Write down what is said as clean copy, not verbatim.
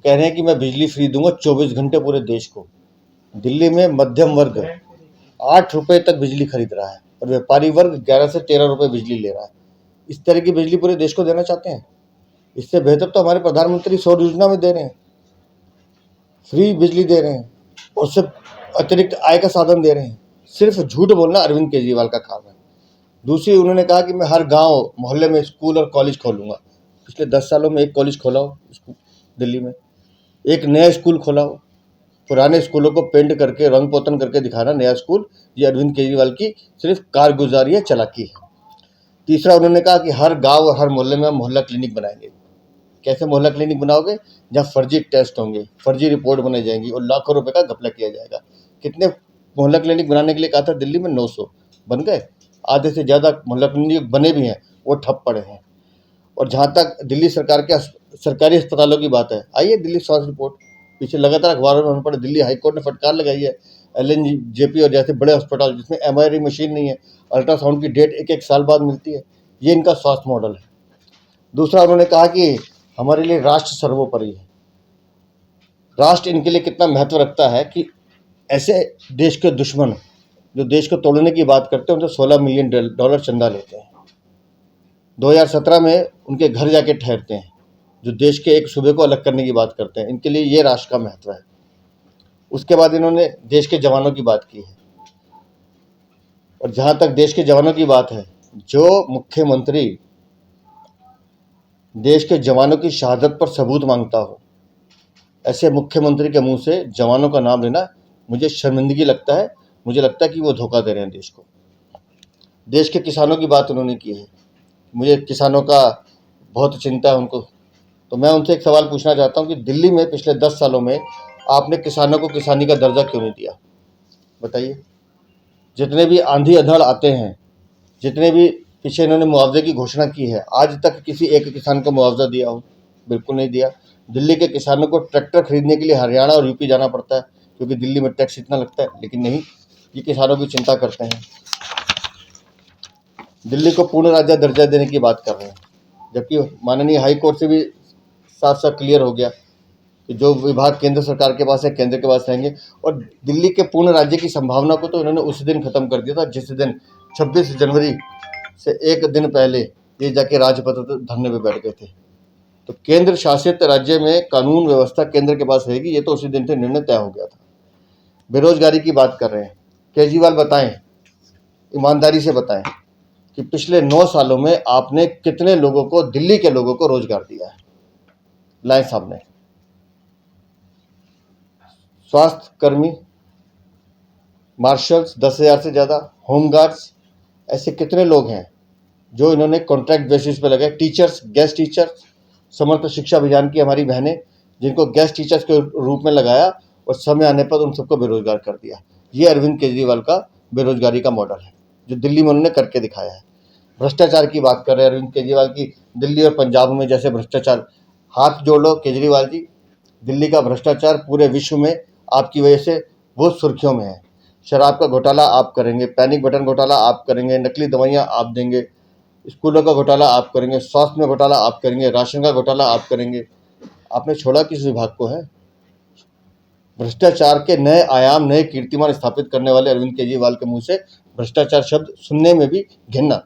कह रहे हैं कि मैं बिजली फ्री दूंगा 24 घंटे पूरे देश को। दिल्ली में मध्यम वर्ग 8 रुपए तक बिजली खरीद रहा है और व्यापारी वर्ग 11 से 13 रुपए बिजली ले रहा है। इस तरह की बिजली पूरे देश को देना चाहते हैं? इससे बेहतर तो हमारे प्रधानमंत्री सौर योजना में दे रहे हैं, फ्री बिजली दे रहे हैं और उससे अतिरिक्त आय का साधन दे रहे हैं। सिर्फ झूठ बोलना अरविंद केजरीवाल का काम है। दूसरी, उन्होंने कहा कि मैं हर गांव मोहल्ले में स्कूल और कॉलेज खोलूंगा। पिछले 10 सालों में एक कॉलेज खोला हो दिल्ली में, एक नया स्कूल खोला हो? पुराने स्कूलों को पेंट करके रंग पोतन करके दिखाना नया स्कूल, ये अरविंद केजरीवाल की सिर्फ कारगुजारी है, चालाकी है। तीसरा, उन्होंने कहा कि हर गांव और हर मोहल्ले में हम मोहल्ला क्लिनिक बनाएंगे। कैसे मोहल्ला क्लिनिक बनाओगे? जहाँ फर्जी टेस्ट होंगे, फर्जी रिपोर्ट बनाई जाएंगी और लाखों रुपए का घपला किया जाएगा। कितने मोहल्ला क्लिनिक बनाने के लिए कहा था दिल्ली में? 900 बन गए। आधे से ज़्यादा मोहल्ला क्लिनिक बने भी हैं, वो ठप पड़े हैं। और जहाँ तक दिल्ली सरकार के सरकारी अस्पतालों की बात है, आइए दिल्ली स्वास्थ्य रिपोर्ट। पीछे लगातार अखबारों में हमें पड़े, दिल्ली हाईकोर्ट ने फटकार लगाई है LNJP और जैसे बड़े अस्पताल जिसमें MRI मशीन नहीं है, अल्ट्रासाउंड की डेट एक साल बाद मिलती है। ये इनका स्वास्थ्य मॉडल है। दूसरा, उन्होंने कहा कि हमारे लिए राष्ट्र सर्वोपरि है। राष्ट्र इनके लिए कितना महत्व रखता है कि ऐसे देश के दुश्मन जो देश को तोड़ने की बात करते हैं, उनसे $16 मिलियन चंदा लेते हैं। 2017 में उनके घर जाके ठहरते हैं, जो देश के एक सूबे को अलग करने की बात करते हैं। इनके लिए ये राष्ट्र का महत्व है। उसके बाद इन्होंने देश के जवानों की बात की है। और जहाँ तक देश के जवानों की बात है, जो मुख्यमंत्री देश के जवानों की शहादत पर सबूत मांगता हो, ऐसे मुख्यमंत्री के मुंह से जवानों का नाम लेना मुझे शर्मिंदगी लगता है। मुझे लगता है कि वो धोखा दे रहे हैं देश को। देश के किसानों की बात उन्होंने की है। मुझे किसानों का बहुत चिंता है उनको। तो मैं उनसे एक सवाल पूछना चाहता हूं कि दिल्ली में पिछले 10 सालों में आपने किसानों को किसानी का दर्जा क्यों नहीं दिया? बताइए। जितने भी आंधी अधड़ आते हैं, जितने भी पीछे इन्होंने मुआवजे की घोषणा की है, आज तक किसी एक किसान को मुआवजा दिया हो? बिल्कुल नहीं दिया। दिल्ली के किसानों को ट्रैक्टर खरीदने के लिए हरियाणा और यूपी जाना पड़ता है, क्योंकि दिल्ली में टैक्स इतना लगता है। लेकिन नहीं, ये किसानों की चिंता करते हैं। दिल्ली को पूर्ण राज्य दर्जा देने की बात कर रहे हैं, जबकि माननीय हाई कोर्ट से भी साफ साफ क्लियर हो गया कि जो विभाग केंद्र सरकार के पास है, केंद्र के पास रहेंगे। और दिल्ली के पूर्ण राज्य की संभावना को तो इन्होंने उसी दिन खत्म कर दिया था जिस दिन 26 जनवरी से एक दिन पहले ये जाके राजपथ धरने पे बैठ गए थे। तो केंद्र शासित राज्य में कानून व्यवस्था केंद्र के पास रहेगी, ये तो उसी दिन से निर्णय तय हो गया था। बेरोजगारी की बात कर रहे हैं। केजरीवाल बताएं, ईमानदारी से बताएं कि पिछले 9 सालों में आपने कितने लोगों को, दिल्ली के लोगों को रोजगार दिया है? लाएं सामने। स्वास्थ्य कर्मी, मार्शल्स 10,000 से ज़्यादा, होमगार्ड्स, ऐसे कितने लोग हैं जो इन्होंने कॉन्ट्रैक्ट बेसिस पे लगाए? टीचर्स, गेस्ट टीचर्स, समर्थ शिक्षा अभियान की हमारी बहनें, जिनको गेस्ट टीचर्स के रूप में लगाया और समय आने पर उन सबको बेरोजगार कर दिया। ये अरविंद केजरीवाल का बेरोजगारी का मॉडल है, जो दिल्ली में उन्होंने करके दिखाया है। भ्रष्टाचार की बात कर रहे हैं अरविंद केजरीवाल की। दिल्ली और पंजाब में जैसे भ्रष्टाचार, हाथ जोड़ लो केजरीवाल जी, दिल्ली का भ्रष्टाचार पूरे विश्व में आपकी वजह से वो सुर्खियों में है। शराब का घोटाला आप करेंगे, पैनिक बटन घोटाला आप करेंगे, नकली दवाइयाँ आप देंगे, स्कूलों का घोटाला आप करेंगे, स्वास्थ्य में घोटाला आप करेंगे, राशन का घोटाला आप करेंगे। आपने छोड़ा किस विभाग को है? भ्रष्टाचार के नए आयाम, नए कीर्तिमान स्थापित करने वाले अरविंद केजरीवाल के मुंह से भ्रष्टाचार शब्द सुनने में भी घिन आती है।